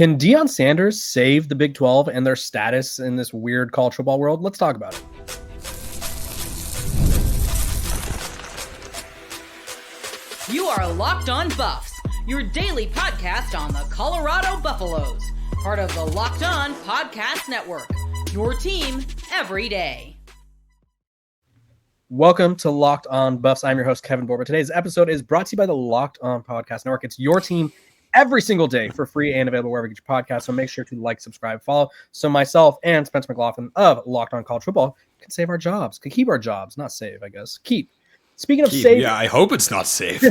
Can Deion Sanders save the Big 12 and their status in this weird college football world? Let's talk about it. You are Locked On Buffs, your daily podcast on the Colorado Buffaloes, part of the Locked On Podcast Network, your team every day. Welcome to Locked On Buffs. I'm your host, Kevin Borba. Today's episode is brought to you by the Locked On Podcast Network. It's your team every single day for free and available wherever you get your podcast. So make sure to like, subscribe, follow. So myself and Spencer McLaughlin of Locked On College Football can save our jobs, can keep our jobs, not save, I guess. Keep. Speaking of save, yeah, I hope it's not safe.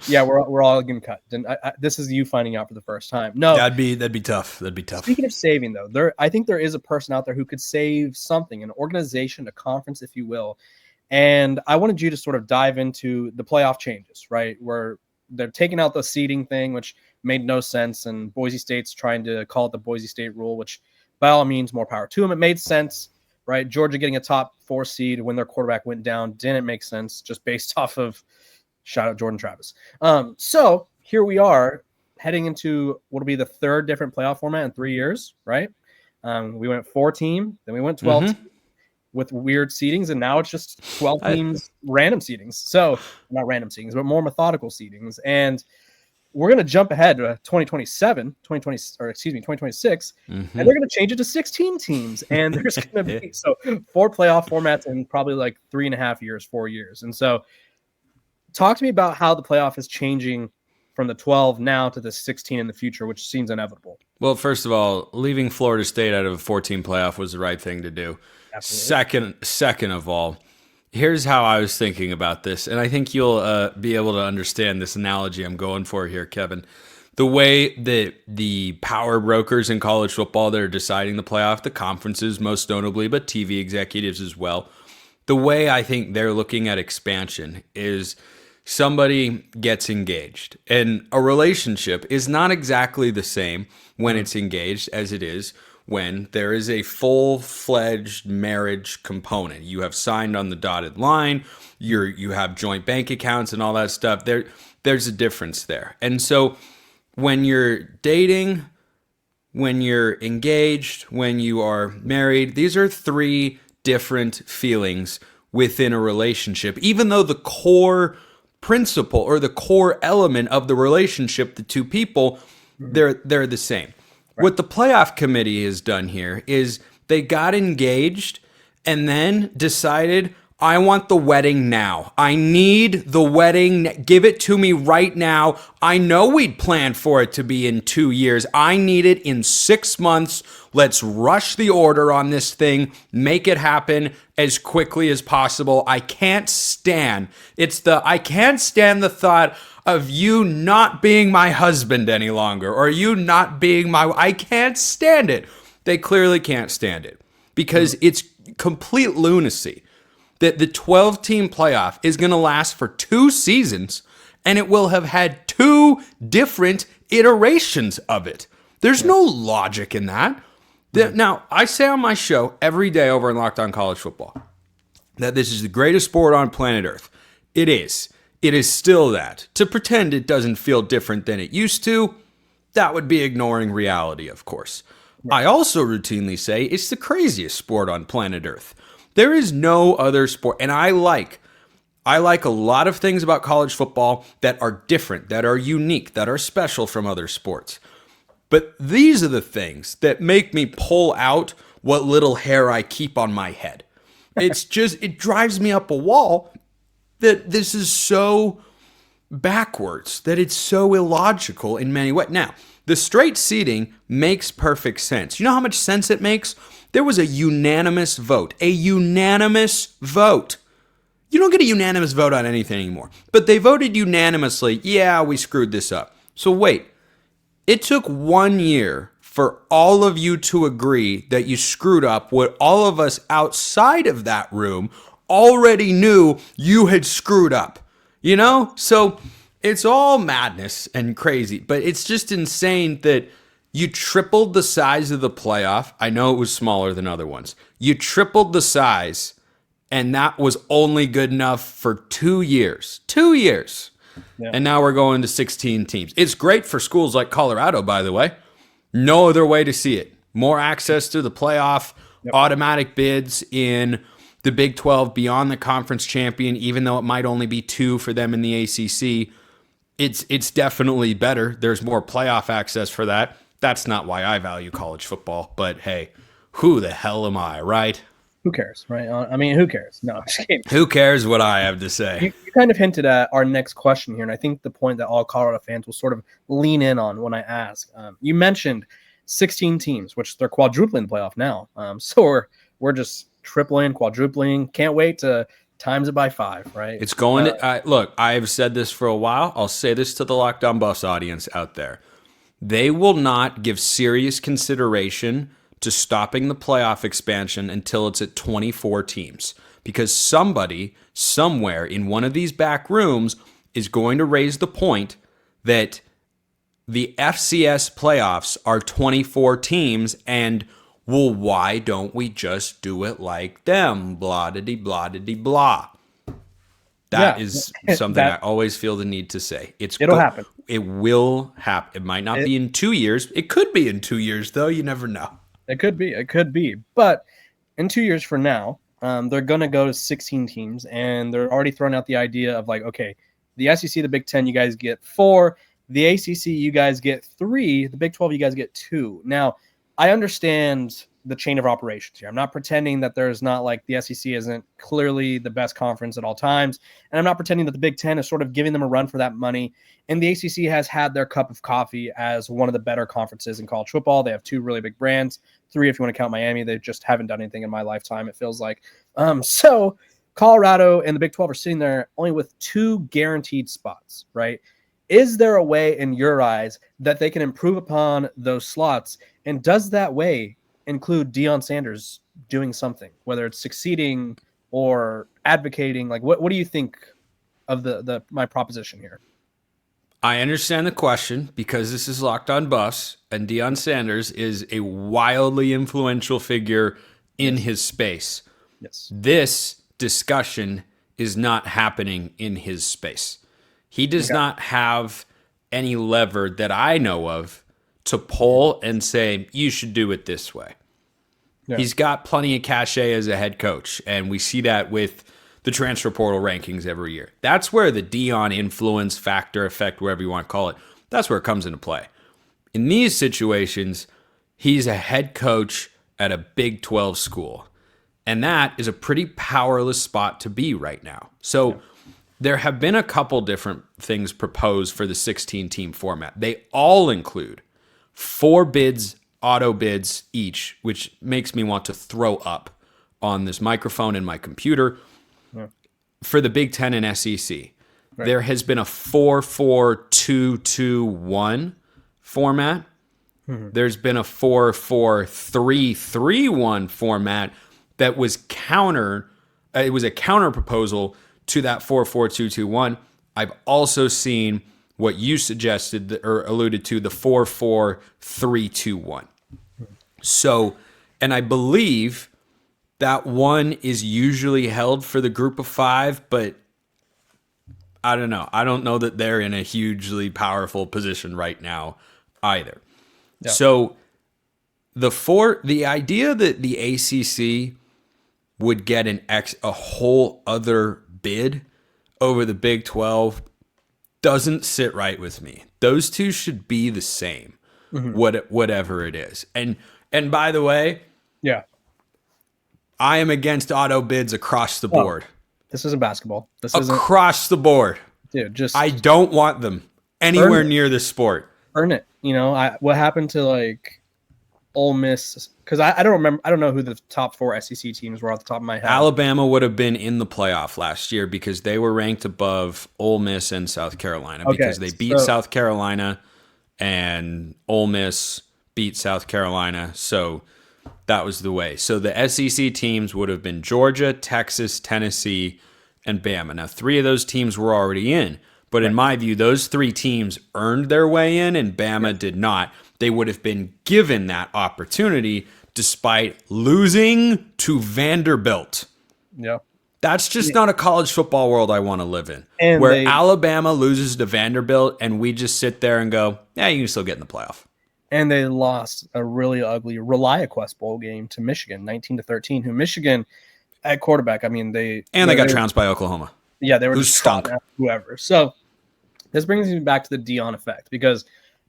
Yeah, we're all getting cut. This is you finding out for the first time. No, that'd be tough. That'd be tough. Speaking of saving, though, I think there is a person out there who could save something, an organization, a conference, if you will. And I wanted you to sort of dive into the playoff changes, right? Where they're taking out the seeding thing, which made no sense, and Boise State's trying to call it the Boise State rule, which by all means, more power to them. It made sense, right? Georgia getting a top 4 seed when their quarterback went down didn't make sense, just based off of shout out Jordan Travis. So here we are heading into what will be the third different playoff format in 3 years, right? We went 4-team, then we went 12 with weird seedings, and now it's just 12 teams, random seedings. So not random seedings, but more methodical seedings. And we're going to jump ahead to 2026, and they're going to change it to 16 teams. And there's going to be 4 playoff formats in probably like 3.5 years, 4 years. And so talk to me about how the playoff is changing from the 12 now to the 16 in the future, which seems inevitable. Well, first of all, leaving Florida State out of a 14 playoff was the right thing to do. Absolutely. Second of all, here's how I was thinking about this, and I think you'll be able to understand this analogy I'm going for here, Kevin. The way that the power brokers in college football that are deciding the playoff, the conferences most notably, but TV executives as well, the way I think they're looking at expansion is somebody gets engaged. And a relationship is not exactly the same when it's engaged as it is when there is a full-fledged marriage component. You have signed on the dotted line, you have joint bank accounts and all that stuff. There's a difference there. And so when you're dating, when you're engaged, when you are married, these are 3 different feelings within a relationship, even though the core principle or the core element of the relationship, the 2 people, they're the same. Right. What the playoff committee has done here is they got engaged and then decided, I want the wedding now. I need the wedding. Give it to me right now. I know we'd planned for it to be in 2 years. I need it in 6 months. Let's rush the order on this thing. Make it happen as quickly as possible. I can't stand the thought of you not being my husband any longer, or you not being I can't stand it. They clearly can't stand it because it's complete lunacy that the 12-team playoff is going to last for 2 seasons and it will have had 2 different iterations of it. There's no logic in that. Now, I say on my show every day over in Locked On College Football that this is the greatest sport on planet Earth. It is. It is still that. To pretend it doesn't feel different than it used to, that would be ignoring reality, of course. Right. I also routinely say it's the craziest sport on planet Earth. There is no other sport, and I like a lot of things about college football that are different, that are unique, that are special from other sports. But these are the things that make me pull out what little hair I keep on my head. It drives me up a wall that this is so backwards, that it's so illogical in many ways. Now, the straight seeding makes perfect sense. You know how much sense it makes? There was a unanimous vote. A unanimous vote. You don't get a unanimous vote on anything anymore. But they voted unanimously, yeah, we screwed this up. So wait, it took 1 year for all of you to agree that you screwed up what all of us outside of that room already knew you had screwed up, you know? So it's all madness and crazy, but it's just insane that you tripled the size of the playoff. I know it was smaller than other ones. You tripled the size, and that was only good enough for 2 years. 2 years. Yeah. And now we're going to 16 teams. It's great for schools like Colorado, by the way. No other way to see it. More access to the playoff, automatic bids in the Big 12 beyond the conference champion, even though it might only be 2 for them in the ACC. It's definitely better. There's more playoff access for that. That's not why I value college football, but hey, who the hell am I, right? Who cares, right? I mean, who cares? No, I'm just kidding. Who cares what I have to say? You kind of hinted at our next question here, and I think the point that all Colorado fans will sort of lean in on when I ask. You mentioned 16 teams, which they're quadrupling the playoff now. So we're just tripling, quadrupling. Can't wait to times it by 5, right? It's going to look, I've said this for a while. I'll say this to the Locked On Buffs audience out there. They will not give serious consideration to stopping the playoff expansion until it's at 24 teams, because somebody somewhere in one of these back rooms is going to raise the point that the FCS playoffs are 24 teams, and well, why don't we just do it like them? Blah-de-dee, That is something I always feel the need to say. It'll happen. It will happen. It might not be in 2 years. It could be in 2 years, though. You never know. It could be. But in 2 years from now, they're going to go to 16 teams, and they're already throwing out the idea of like, okay, the SEC, the Big 10, you guys get 4. The ACC, you guys get 3. The Big 12, you guys get 2. Now, I understand the chain of operations here. I'm not pretending that there's not like the SEC isn't clearly the best conference at all times. And I'm not pretending that the Big 10 is sort of giving them a run for that money. And the ACC has had their cup of coffee as one of the better conferences in college football. They have 2 really big brands, 3 if you want to count Miami. They just haven't done anything in my lifetime, it feels like. So Colorado and the Big 12 are sitting there only with 2 guaranteed spots, right? Is there a way in your eyes that they can improve upon those slots? And does that way include Deion Sanders doing something, whether it's succeeding or advocating? Like, what do you think of my proposition here? I understand the question because this is Locked On Buffs, and Deion Sanders is a wildly influential figure in his space. Yes. This discussion is not happening in his space. He does not have any lever that I know of to pull and say, you should do it this way. Yeah. He's got plenty of cachet as a head coach, and we see that with the transfer portal rankings every year. That's where the Deion influence factor, effect, whatever you want to call it, that's where it comes into play. In these situations, he's a head coach at a Big 12 school, and that is a pretty powerless spot to be right now. So there have been a couple different things proposed for the 16-team format. They all include 4 bids, auto bids each, which makes me want to throw up on this microphone and my computer. Yeah. For the Big 10 and SEC, there has been a 4-4-2-2-1 format. Mm-hmm. There's been a 4-4-3-3-1 format that was counter. It was a counter proposal to that 4-4-2-2-1. I've also seen what you suggested or alluded to, the 4-4-3-2-1. So, and I believe that one is usually held for the group of 5, but I don't know. I don't know that they're in a hugely powerful position right now either. Yeah. So the idea that the ACC would get a whole other bid over the Big 12 doesn't sit right with me. Those two should be the same, whatever it is. And by the way, I am against auto bids across the board. This isn't basketball. This isn't across the board, dude. I don't want them anywhere near this sport. Earn it. You know, what happened to like Ole Miss? Because I don't remember. I don't know who the top 4 SEC teams were off the top of my head. Alabama would have been in the playoff last year because they were ranked above Ole Miss and South Carolina because they beat South Carolina and Ole Miss beat South Carolina. So that was the way. So the SEC teams would have been Georgia, Texas, Tennessee, and Bama. Now, 3 of those teams were already in. But in my view, those 3 teams earned their way in and Bama did not. They would have been given that opportunity despite losing to Vanderbilt. Yeah. That's just not a college football world I want to live in. And where Alabama loses to Vanderbilt and we just sit there and go, yeah, you can still get in the playoff. And they lost a really ugly ReliaQuest Bowl game to Michigan, 19-13, who Michigan at quarterback, I mean, they got trounced by Oklahoma. Yeah, they were just stunk. Whoever. So this brings me back to the Deion effect, because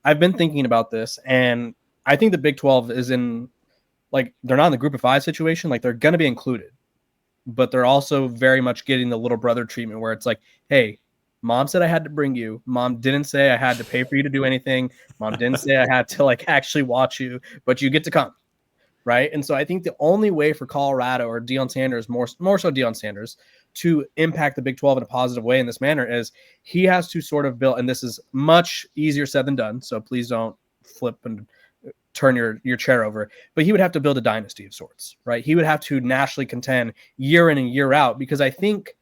I've been thinking about this, and I think the Big 12 is in, like, they're not in the Group of Five situation. Like, they're going to be included, but they're also very much getting the little brother treatment where it's like, hey, Mom said I had to bring you. Mom didn't say I had to pay for you to do anything. Mom didn't say I had to, like, actually watch you, but you get to come. Right. And so I think the only way for Colorado or Deion Sanders, more so Deion Sanders, to impact the Big 12 in a positive way in this manner is he has to sort of build, and this is much easier said than done, so please don't flip and turn your chair over, but he would have to build a dynasty of sorts, right? He would have to nationally contend year in and year out, because I think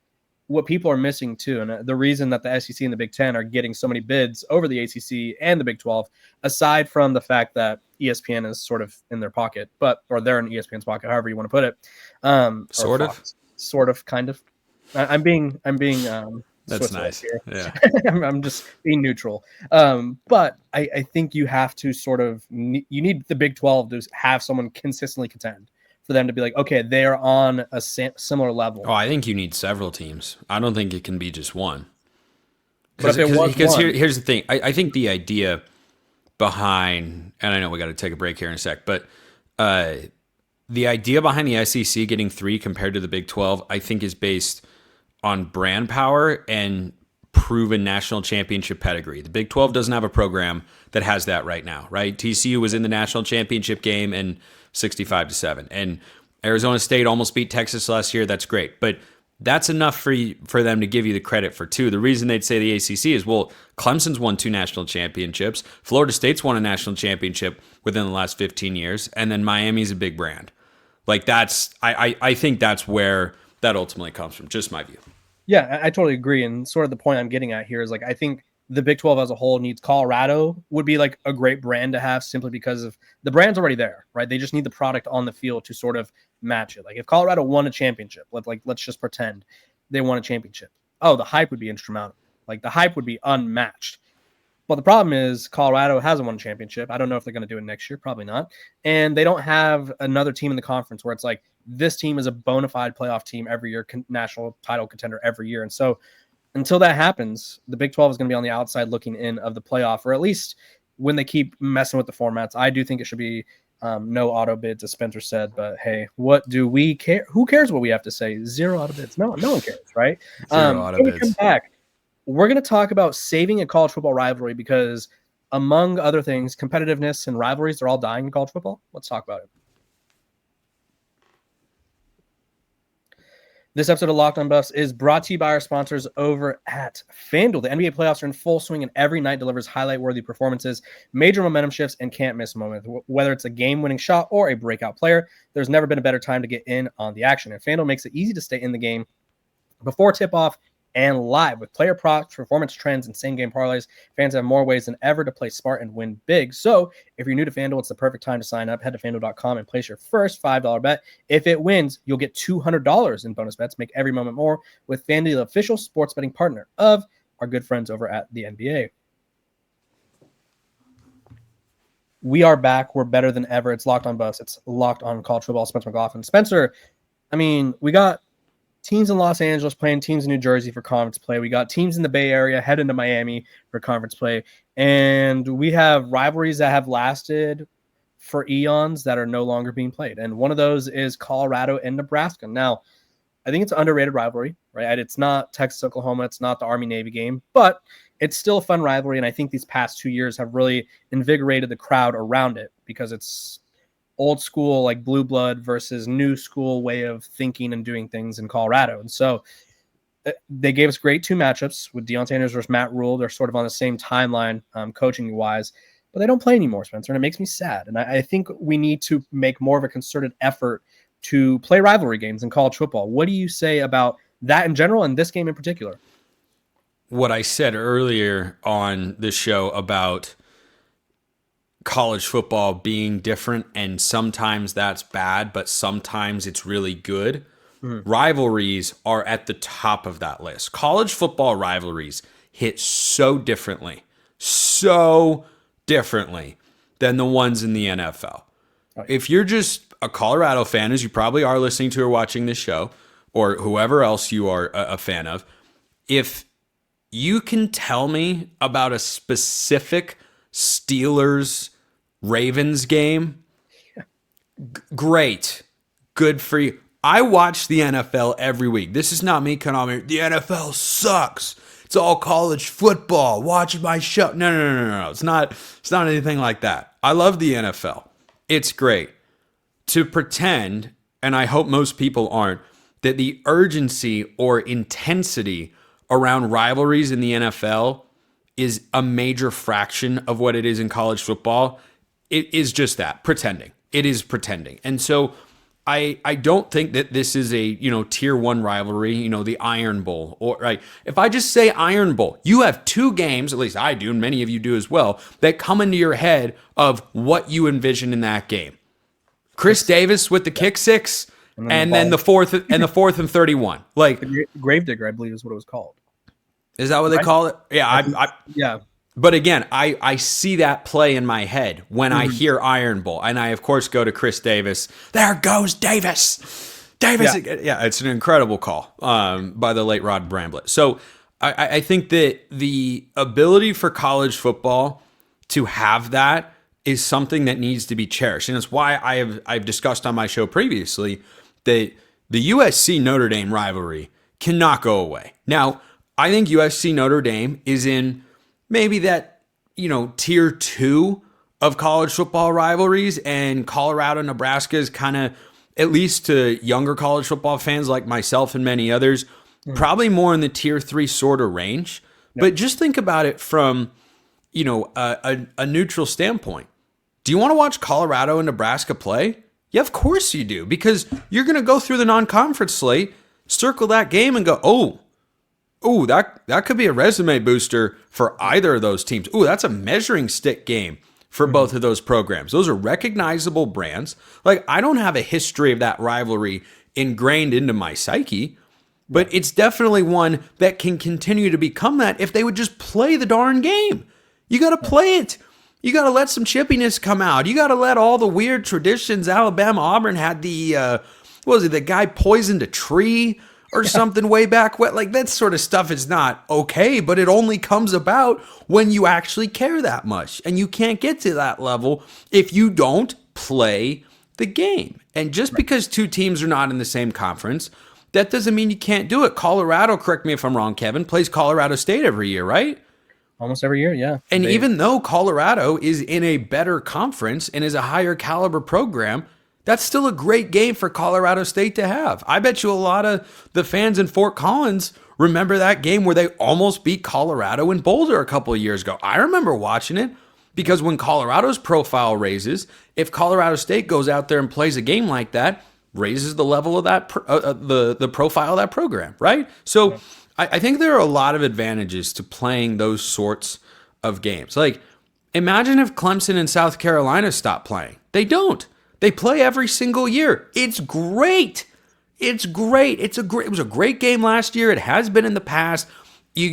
what people are missing too, and the reason that the SEC and the Big 10 are getting so many bids over the ACC and the Big 12, aside from the fact that ESPN is sort of in their pocket, or they're in ESPN's pocket, however you want to put it. Sort of, kind of. I'm being that's nice here. Yeah. I'm just being neutral. But I think you have to you need the Big 12 to have someone consistently contend for them to be like, okay, they are on a similar level. Oh, I think you need several teams. I don't think it can be just one. Because here's the thing. I think the idea behind, and I know we got to take a break here in a sec, but the idea behind the SEC getting 3 compared to the Big 12, I think, is based on brand power and proven national championship pedigree. The Big 12 doesn't have a program that has that right now, right? TCU was in the national championship game and 65-7, and Arizona State almost beat Texas last year. That's great, but that's enough for them to give you the credit for 2. The reason they'd say the ACC is, well, Clemson's won 2 national championships, Florida State's won a national championship within the last 15 years, and then Miami's a big brand. Like, I think that's where that ultimately comes from. Just my view. Yeah, I totally agree. And sort of the point I'm getting at here is, like, I think the Big 12 as a whole needs Colorado would be like a great brand to have, simply because of the brand's already there, right? They just need the product on the field to sort of match it. Like, if Colorado won a championship, let's just pretend they won a championship. Oh, the hype would be insurmountable. Like, the hype would be unmatched. But the problem is Colorado hasn't won a championship. I don't know if they're going to do it next year. Probably not. And they don't have another team in the conference where it's like, this team is a bona fide playoff team every year, national title contender every year. And so until that happens, the Big 12 is going to be on the outside looking in of the playoff, or at least when they keep messing with the formats. I do think it should be no auto bids, as Spencer said. But hey, what do we care? Who cares what we have to say? 0 auto bids. No one cares, right? 0 auto bids. When we come back, we're going to talk about saving a college football rivalry, because among other things, competitiveness and rivalries are all dying in college football. Let's talk about it. This episode of Locked On Buffs is brought to you by our sponsors over at FanDuel. The NBA playoffs are in full swing, and every night delivers highlight-worthy performances, major momentum shifts, and can't-miss moments. Whether it's a game-winning shot or a breakout player, there's never been a better time to get in on the action. And FanDuel makes it easy to stay in the game before tip-off and live. With player props, performance trends, and same-game parlays, fans have more ways than ever to play smart and win big. So if you're new to FanDuel, it's the perfect time to sign up. Head to FanDuel.com and place your first $5 bet. If it wins, you'll get $200 in bonus bets. Make every moment more with FanDuel, the official sports betting partner of our good friends over at the NBA. We are back. We're better than ever. It's Locked On Buffs. It's Locked On College Football. Spencer McLaughlin. Spencer, I mean, we got teams in Los Angeles playing teams in New Jersey for conference play. We got teams in the Bay Area heading to Miami for conference play. And we have rivalries that have lasted for eons that are no longer being played. And one of those is Colorado and Nebraska. Now, I think it's an underrated rivalry, right? It's not Texas-Oklahoma. It's not the Army-Navy game, but it's still a fun rivalry. And I think these past 2 years have really invigorated the crowd around it, because it's old school, like blue blood, versus new school way of thinking and doing things in Colorado. And so they gave us great 2 matchups with Deion Sanders versus Matt Rhule. They're sort of on the same timeline, coaching wise, but they don't play anymore, Spencer. And it makes me sad. And I think we need to make more of a concerted effort to play rivalry games in college football. What do you say about that in general and this game in particular? What I said earlier on this show about college football being different, and sometimes that's bad, but sometimes it's really good. rivalries are at the top of that list. College football rivalries hit so differently than the ones in the NFL. Right. If you're just a Colorado fan, as you probably are listening to or watching this show, or whoever else you are a fan of, if you can tell me about a specific Steelers-Ravens game, great. Good for you. I watch the NFL every week. This is not me coming on here. The NFL sucks. It's all college football. Watch my show. No. It's not anything like that. I love the NFL. It's great. To pretend, and I hope most people aren't, that the urgency or intensity around rivalries in the NFL is a major fraction of what it is in college football, it is just that, pretending. It is pretending. And so I don't think that this is a, tier 1 rivalry, the Iron Bowl, or right. If I just say Iron Bowl, you have 2 games, at least I do, and many of you do as well, that come into your head of what you envision in that game. Chris Davis with the kick six, and then the fourth and 31. Like the Gravedigger, I believe is what it was called. Is that what they call it? Yeah, yeah. But again, I see that play in my head when I hear Iron Bowl. And I, of course, go to Chris Davis. There goes Davis. Yeah, it's an incredible call by the late Rod Bramblett. So I think that the ability for college football to have that is something that needs to be cherished. And it's why I've discussed on my show previously that the USC Notre Dame rivalry cannot go away. Now, I think USC Notre Dame is in maybe that, tier 2 of college football rivalries, and Colorado-Nebraska is kind of, at least to younger college football fans like myself and many others, probably more in the tier 3 sort of range. Yep. But just think about it from, a neutral standpoint. Do you want to watch Colorado and Nebraska play? Yeah, of course you do, because you're going to go through the non-conference slate, circle that game, and go, oh, that could be a resume booster for either of those teams. Oh, that's a measuring stick game for both of those programs. Those are recognizable brands. Like, I don't have a history of that rivalry ingrained into my psyche, but it's definitely one that can continue to become that if they would just play the darn game. You got to play it. You got to let some chippiness come out. You got to let all the weird traditions. Alabama, Auburn had the guy poisoned a tree or something way back when. Like, that sort of stuff is not okay, but it only comes about when you actually care that much. And you can't get to that level if you don't play the game. And just because 2 teams are not in the same conference, that doesn't mean you can't do it. Colorado, correct me if I'm wrong, Kevin, plays Colorado State every year, right? Almost every year, yeah. And even though Colorado is in a better conference and is a higher caliber program, that's still a great game for Colorado State to have. I bet you a lot of the fans in Fort Collins remember that game where they almost beat Colorado in Boulder a couple of years ago. I remember watching it because when Colorado's profile raises, if Colorado State goes out there and plays a game like that, raises the level of that the profile of that program, right? So I think there are a lot of advantages to playing those sorts of games. Like, imagine if Clemson and South Carolina stopped playing. They don't. They play every single year. It's great. It's great. It was a great game last year. It has been in the past.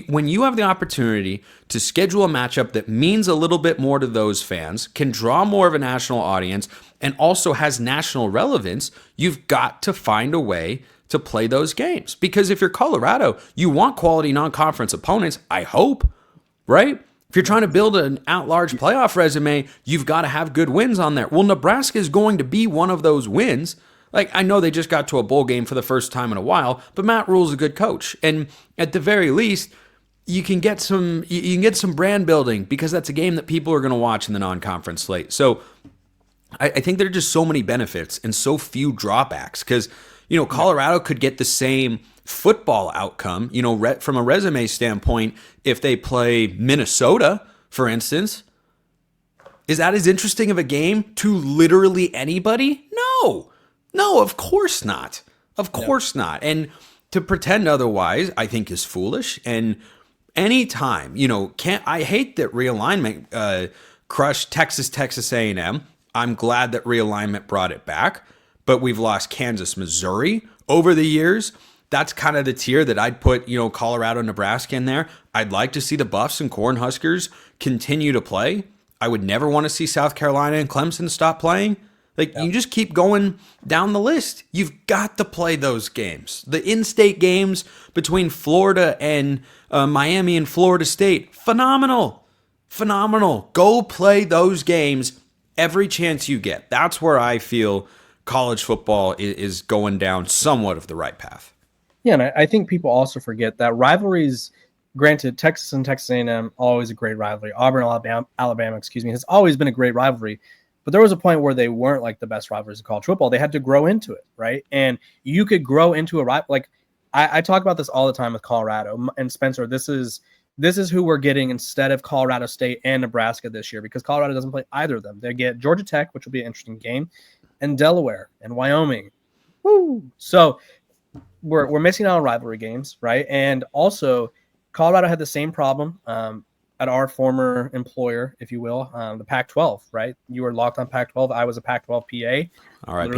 When you have the opportunity to schedule a matchup that means a little bit more to those fans, can draw more of a national audience, and also has national relevance, you've got to find a way to play those games. Because if you're Colorado, you want quality non-conference opponents, I hope, right? If you're trying to build an at-large playoff resume, you've got to have good wins on there. Well, Nebraska is going to be one of those wins. Like, I know they just got to a bowl game for the first time in a while, but Matt Rhule is a good coach. And at the very least, you can get some brand building, because that's a game that people are going to watch in the non-conference slate. So I think there are just so many benefits and so few drawbacks, because Colorado could get the same football outcome, from a resume standpoint, if they play Minnesota, for instance. Is that as interesting of a game to literally anybody? No, of course not. Of course not. And to pretend otherwise, I think, is foolish. And anytime, I hate that realignment crushed Texas A&M. I'm glad that realignment brought it back. But we've lost Kansas, Missouri over the years, that's kind of the tier that I'd put, Colorado, Nebraska in there. I'd like to see the Buffs and Cornhuskers continue to play. I would never want to see South Carolina and Clemson stop playing. You just keep going down the list. You've got to play those games. The in-state games between Florida and Miami and Florida State, phenomenal. Go play those games every chance you get. That's where I feel college football is going down somewhat of the right path. Yeah, and I think people also forget that rivalries, granted, Texas and Texas A&M, always a great rivalry. Auburn, Alabama, has always been a great rivalry. But there was a point where they weren't like the best rivalries of college football. They had to grow into it, right? And you could grow into a rival. Like I talk about this all the time with Colorado and Spencer. This is who we're getting instead of Colorado State and Nebraska this year, because Colorado doesn't play either of them. They get Georgia Tech, which will be an interesting game, and Delaware and Wyoming. Woo! So we're missing out on rivalry games, right? And also, Colorado had the same problem at our former employer, if you will, the Pac-12, right? You were locked on Pac-12. I was a Pac-12 PA. All right.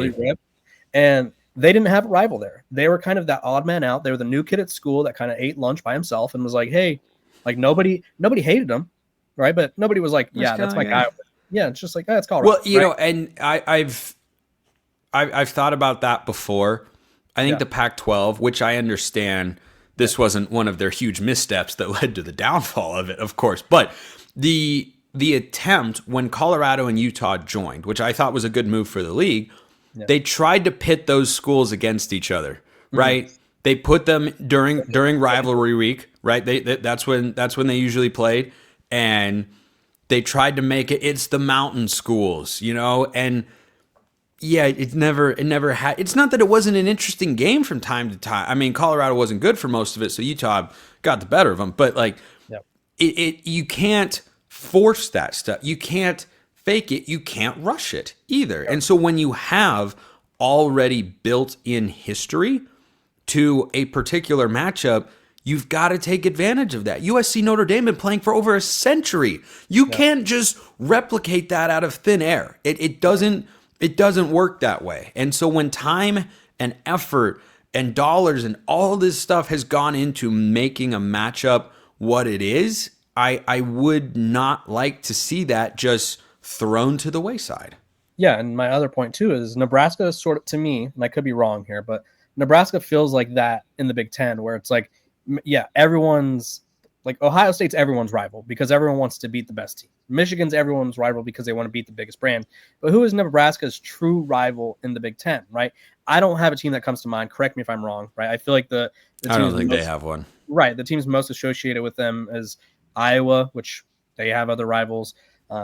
And they didn't have a rival there. They were kind of that odd man out. They were the new kid at school that kind of ate lunch by himself and was like, hey, like nobody hated him, right? But nobody was like, yeah, that's my guy. Yeah, it's just like, it's Colorado. Well, and I've thought about that before. I think the Pac-12, which I understand this wasn't one of their huge missteps that led to the downfall of it, of course. But the attempt when Colorado and Utah joined, which I thought was a good move for the league, they tried to pit those schools against each other, right? Mm-hmm. They put them during rivalry week, right? That's when they usually played, and they tried to make it's the mountain schools, and yeah, it never had. It's not that it wasn't an interesting game from time to time. I mean, Colorado wasn't good for most of it, so Utah got the better of them. But you can't force that stuff. You can't fake it. You can't rush it either. And so when you have already built in history to a particular matchup, you've got to take advantage of that. USC Notre Dame been playing for over a century. You can't just replicate that out of thin air. It doesn't work that way. And so when time and effort and dollars and all this stuff has gone into making a matchup what it is, I would not like to see that just thrown to the wayside. Yeah, and my other point too is Nebraska is sort of, to me, and I could be wrong here, but Nebraska feels like that in the Big Ten, where it's like, yeah, everyone's like Ohio State's everyone's rival because everyone wants to beat the best team. Michigan's everyone's rival because they want to beat the biggest brand. But who is Nebraska's true rival in the Big Ten, right? I don't have a team that comes to mind. Correct me if I'm wrong, right? I feel like the I don't think they have one. Right. The teams most associated with them is Iowa, which they have other rivals.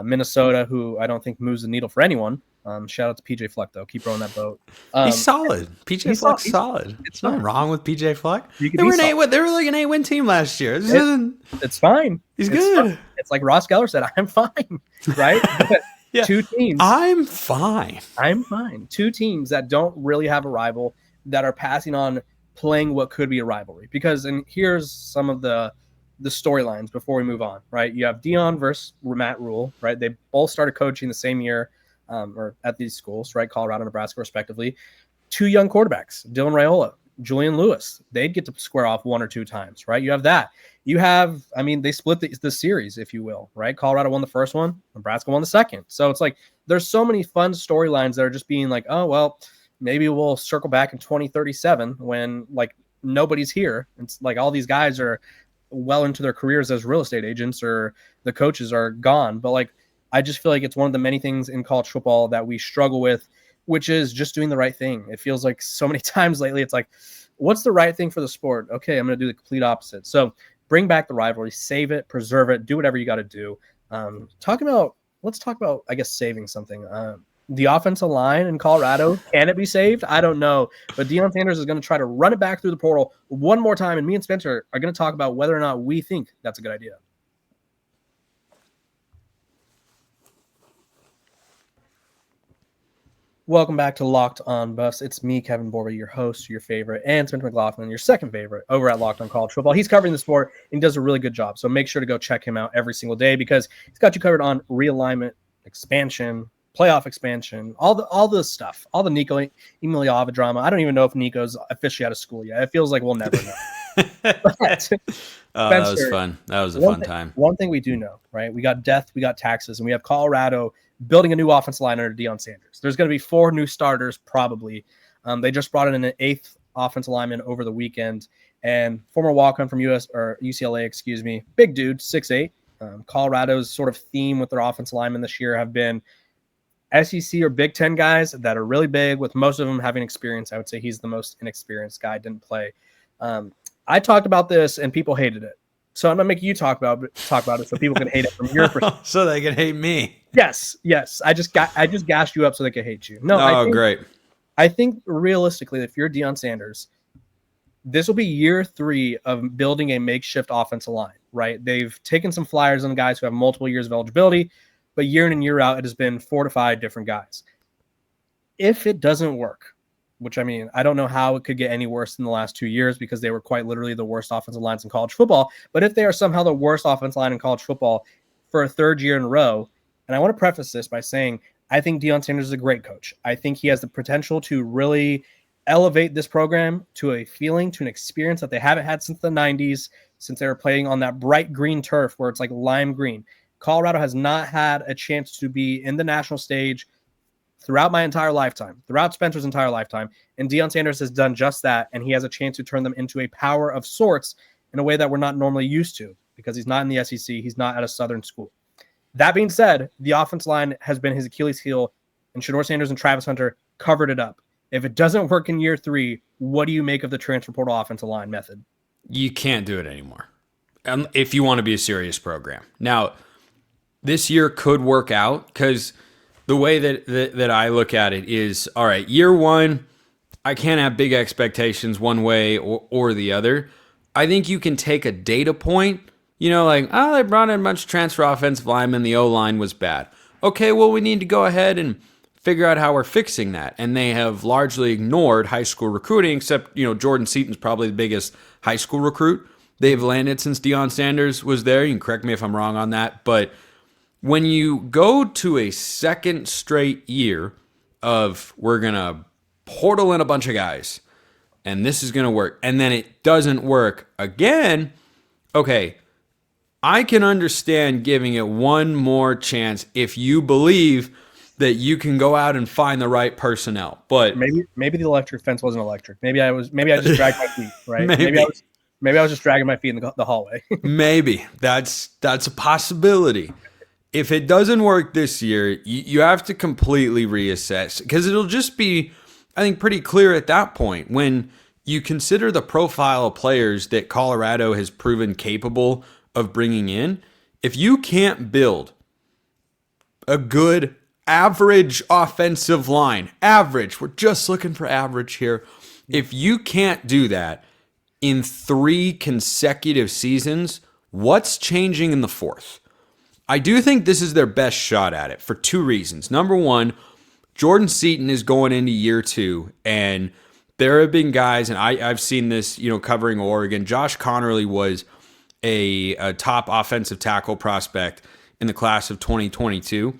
Minnesota, who I don't think moves the needle for anyone. Shout out to PJ Fleck, though. Keep rolling that boat. He's solid. PJ Fleck's solid. It's nothing wrong with PJ Fleck. They were like an 8-win team last year. It's fine. He's good. It's like Ross Geller said, I'm fine, right? Yeah. Two teams. I'm fine. Two teams that don't really have a rival that are passing on playing what could be a rivalry. Because, and here's some of the storylines before we move on, right? You have Deion versus Matt Rhule, right? They both started coaching the same year or at these schools, right? Colorado, Nebraska, respectively. Two young quarterbacks, Dylan Raiola, Julian Lewis. They'd get to square off one or two times, right? You have that. You have, I mean, they split the series, if you will, right? Colorado won the first one, Nebraska won the second. So it's like there's so many fun storylines that are just being like, oh, well, maybe we'll circle back in 2037 when like nobody's here. It's like all these guys are well into their careers as real estate agents or the coaches are gone. But like, I just feel like it's one of the many things in college football that we struggle with, which is just doing the right thing. It feels like so many times lately, it's like, what's the right thing for the sport? Okay, I'm going to do the complete opposite. So bring back the rivalry, save it, preserve it, do whatever you got to do. Let's talk about, I guess, saving something. The offensive line in Colorado, can it be saved? I don't know. But Deion Sanders is going to try to run it back through the portal one more time. And me and Spencer are going to talk about whether or not we think that's a good idea. Welcome back to Locked On Buffs. It's me, Kevin Borba, your host, your favorite, and Spencer McLaughlin, your second favorite, over at Locked On College Football. He's covering the sport and does a really good job. So make sure to go check him out every single day because he's got you covered on realignment, expansion, playoff expansion, all the stuff, all the Nico Emiliava drama. I don't even know if Nico's officially out of school yet. It feels like we'll never know. But, Spencer, that was fun. That was a fun time. One thing we do know, right? We got death, we got taxes, and we have Colorado building a new offensive line under Deion Sanders. There's going to be 4 new starters probably. They just brought in an 8th offensive lineman over the weekend, and former walk-on from UCLA, big dude, 6'8". Colorado's sort of theme with their offensive linemen this year have been SEC or Big Ten guys that are really big, with most of them having experience. I would say he's the most inexperienced guy, didn't play. I talked about this and people hated it. So I'm gonna make you talk about it so people can hate it from your perspective. So they can hate me. Yes. I just gassed you up so they could hate you. No, great. I think realistically, if you're Deion Sanders, this will be year 3 of building a makeshift offensive line, right? They've taken some flyers on guys who have multiple years of eligibility, but year in and year out, it has been 4 to 5 different guys. If it doesn't work, which I mean, I don't know how it could get any worse than the last 2 years because they were quite literally the worst offensive lines in college football. But if they are somehow the worst offensive line in college football for a 3rd year in a row, and I want to preface this by saying, I think Deion Sanders is a great coach. I think he has the potential to really elevate this program to a feeling, to an experience that they haven't had since the 90s, since they were playing on that bright green turf where it's like lime green. Colorado has not had a chance to be in the national stage throughout my entire lifetime, throughout Spencer's entire lifetime. And Deion Sanders has done just that, and he has a chance to turn them into a power of sorts in a way that we're not normally used to because he's not in the SEC. He's not at a Southern school. That being said, the offense line has been his Achilles heel, and Shedeur Sanders and Travis Hunter covered it up. If it doesn't work in year 3, what do you make of the transfer portal offensive line method? You can't do it anymore if you want to be a serious program. Now, this year could work out because the way that I look at it is, all right, year 1, I can't have big expectations one way or the other. I think you can take a data point, like, they brought in a bunch of transfer offensive linemen, the O-line was bad. Okay, well, we need to go ahead and figure out how we're fixing that. And they have largely ignored high school recruiting, except, Jordan Seaton's probably the biggest high school recruit they've landed since Deion Sanders was there. You can correct me if I'm wrong on that, but when you go to a 2nd straight year of we're going to portal in a bunch of guys and this is going to work, and then it doesn't work again, okay, I can understand giving it one more chance if you believe that you can go out and find the right personnel. But maybe the electric fence wasn't electric. Maybe I just dragged my feet, right? Maybe I was just dragging my feet in the hallway. Maybe that's a possibility. If it doesn't work this year, you have to completely reassess because it'll just be, I think, pretty clear at that point when you consider the profile of players that Colorado has proven capable of bringing in. If you can't build a good average offensive line, we're just looking for average here. If you can't do that in 3 consecutive seasons, what's changing in the 4th? I do think this is their best shot at it for 2 reasons. Number 1, Jordan Seaton is going into year 2, and there have been guys, and I've seen this, covering Oregon. Josh Connerly was a top offensive tackle prospect in the class of 2022,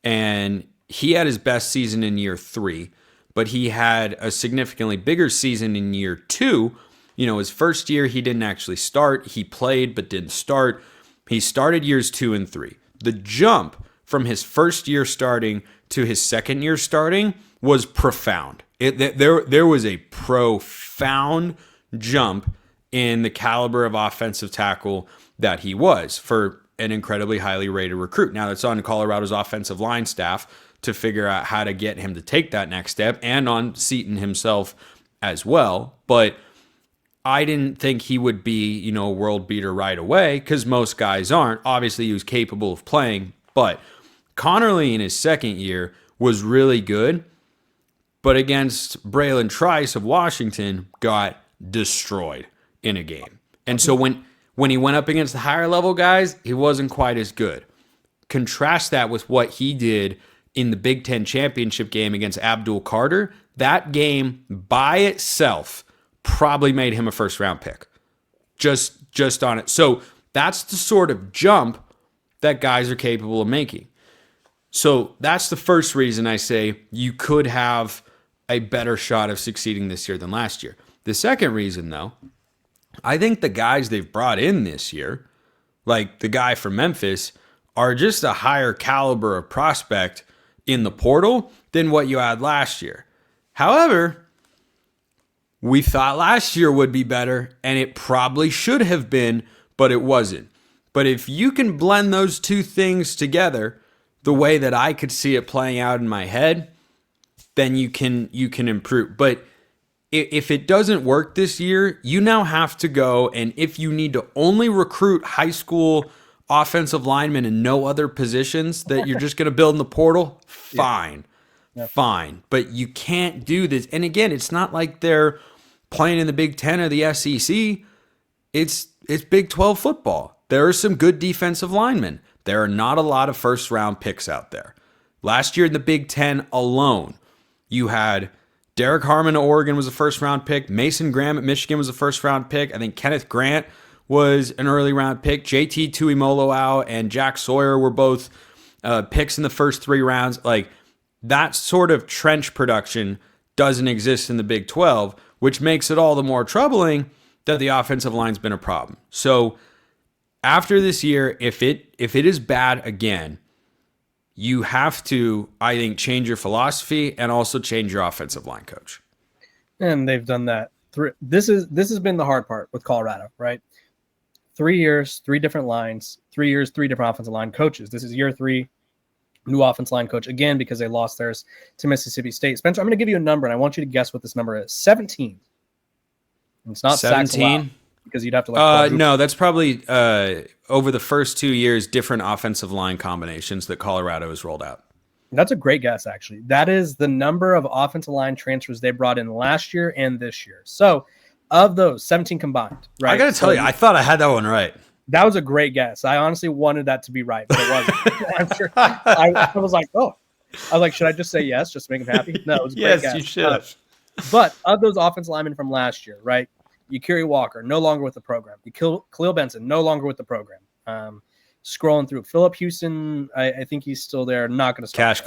and he had his best season in year 3, but he had a significantly bigger season in year 2. His first year, he didn't actually start. He played, but didn't start. He started years 2 and 3. The jump from his first year starting to his second year starting was profound. There was a profound jump in the caliber of offensive tackle that he was for an incredibly highly rated recruit. Now, it's on Colorado's offensive line staff to figure out how to get him to take that next step, and on Seaton himself as well. But I didn't think he would be, a world beater right away because most guys aren't. Obviously, he was capable of playing, but Connerly in his second year was really good, but against Braylon Trice of Washington got destroyed in a game. And so when he went up against the higher level guys, he wasn't quite as good. Contrast that with what he did in the Big Ten championship game against Abdul Carter. That game by itself probably made him a first-round pick. Just on it. So that's the sort of jump that guys are capable of making. So that's the first reason I say you could have a better shot of succeeding this year than last year. The second reason, though, I think the guys they've brought in this year, like the guy from Memphis, are just a higher caliber of prospect in the portal than what you had last year. However, we thought last year would be better, and it probably should have been, but it wasn't. But if you can blend those two things together the way that I could see it playing out in my head, then you can improve. But if it doesn't work this year, you now have to go, and if you need to only recruit high school offensive linemen and no other positions that you're just going to build in the portal, fine. Yeah. Fine. But you can't do this. And again, it's not like they're playing in the Big Ten or the SEC. It's Big 12 football. There are some good defensive linemen. There are not a lot of first-round picks out there. Last year in the Big Ten alone, you had Derek Harmon at Oregon was a first-round pick. Mason Graham at Michigan was a first-round pick. I think Kenneth Grant was an early-round pick. JT Tuimoloau and Jack Sawyer were both picks in the first 3 rounds. Like, that sort of trench production doesn't exist in the Big 12, which makes it all the more troubling that the offensive line's been a problem. So after this year, if it is bad again, you have to, I think, change your philosophy and also change your offensive line coach. And they've done that. This has been the hard part with Colorado, right? 3 years, 3 different lines, 3 years, 3 different offensive line coaches. This is year 3, new offensive line coach again because they lost theirs to Mississippi State. Spencer, I'm going to give you a number, and I want you to guess what this number is. 17. And it's not 17 because you'd have to no, that's probably over the first 2 years, different offensive line combinations that Colorado has rolled out. That's a great guess, actually. That is the number of offensive line transfers they brought in last year and this year. So of those, 17 combined, right? I got to tell you, I thought I had that one right. That was a great guess. I honestly wanted that to be right, but it wasn't. I was like, should I just say yes, just to make him happy? No, it was a great guess. Yes, you should. But of those offensive linemen from last year, right? Yakiri Walker, no longer with the program. Khalil Benson, no longer with the program. Scrolling through. Phillip Houston, I think he's still there. Not going to start.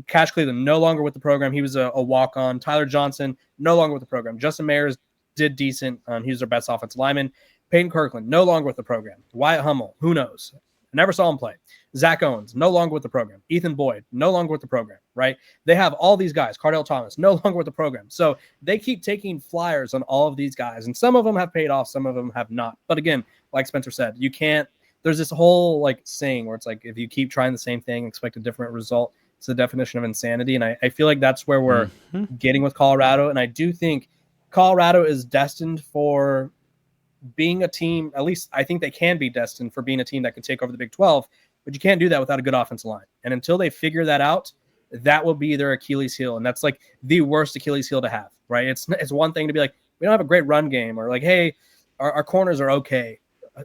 Cash Cleveland, no longer with the program. He was a walk-on. Tyler Johnson, no longer with the program. Justin Mayers did decent. He was their best offensive lineman. Peyton Kirkland, no longer with the program. Wyatt Hummel, who knows? Never saw him play. Zach Owens, no longer with the program. Ethan Boyd, no longer with the program, right? They have all these guys. Cardell Thomas, no longer with the program. So they keep taking flyers on all of these guys, and some of them have paid off, some of them have not. But again, like Spencer said, you can't – there's this whole like saying where it's like if you keep trying the same thing, expect a different result. It's the definition of insanity, and I feel like that's where we're getting with Colorado, and I do think Colorado is destined for – being a team, at least I think they can be destined for being a team that can take over the Big 12, but you can't do that without a good offensive line. And until they figure that out, that will be their Achilles heel. And that's like the worst Achilles heel to have, right? It's one thing to be like, we don't have a great run game, or like, hey, our corners are okay.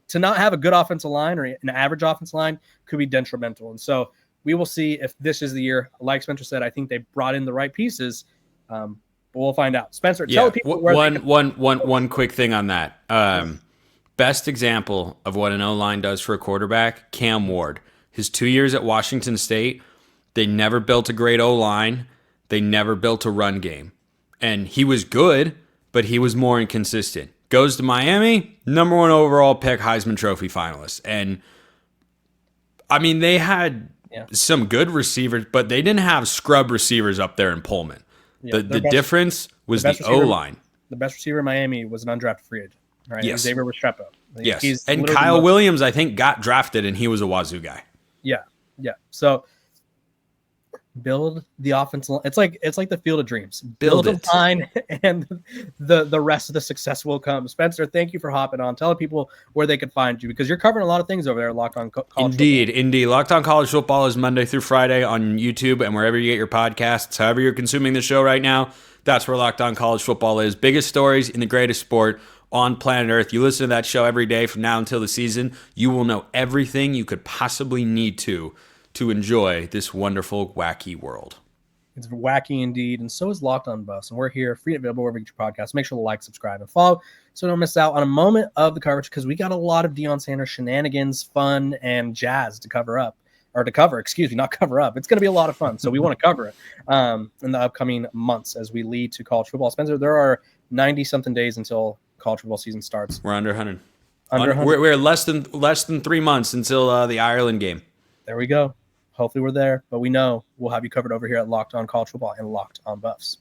To not have a good offensive line or an average offensive line could be detrimental. And so we will see if this is the year. Like Spencer said, I think they brought in the right pieces. But we'll find out. Spencer, tell people where one quick thing on that. Best example of what an O-line does for a quarterback, Cam Ward. His 2 years at Washington State, they never built a great O-line. They never built a run game. And he was good, but he was more inconsistent. Goes to Miami, number 1 overall pick, Heisman Trophy finalist. And, I mean, they had some good receivers, but they didn't have scrub receivers up there in Pullman. Yeah, the difference was the O-line. The best receiver in Miami was an undrafted free agent, right? Yes. Xavier Restrepo. Yes. And Kyle Williams, I think, got drafted, and he was a Wazoo guy. Yeah. So build the offensive line. It's like the Field of Dreams. Build a line, and the rest of the success will come. Spencer, thank you for hopping on. Tell people where they could find you, because you're covering a lot of things over there at Locked On College Football. Indeed. Locked On College Football is Monday through Friday on YouTube and wherever you get your podcasts. However you're consuming the show right now, that's where Locked On College Football is. Biggest stories in the greatest sport on planet Earth. You listen to that show every day from now until the season. You will know everything you could possibly need to enjoy this wonderful, wacky world. It's wacky indeed, and so is Locked On Buffs, and we're here, free and available wherever you get your podcast. Make sure to like, subscribe, and follow so don't miss out on a moment of the coverage, because we got a lot of Deion Sanders shenanigans, fun, and jazz to cover up or to cover, excuse me, not cover up. It's going to be a lot of fun. So we want to cover it in the upcoming months as we lead to college football. Spencer, there are 90-something days until college football season starts. We're under 100. Under 100. We're less than 3 months until the Ireland game. There we go. Hopefully we're there, but we know we'll have you covered over here at Locked On College Football and Locked On Buffs.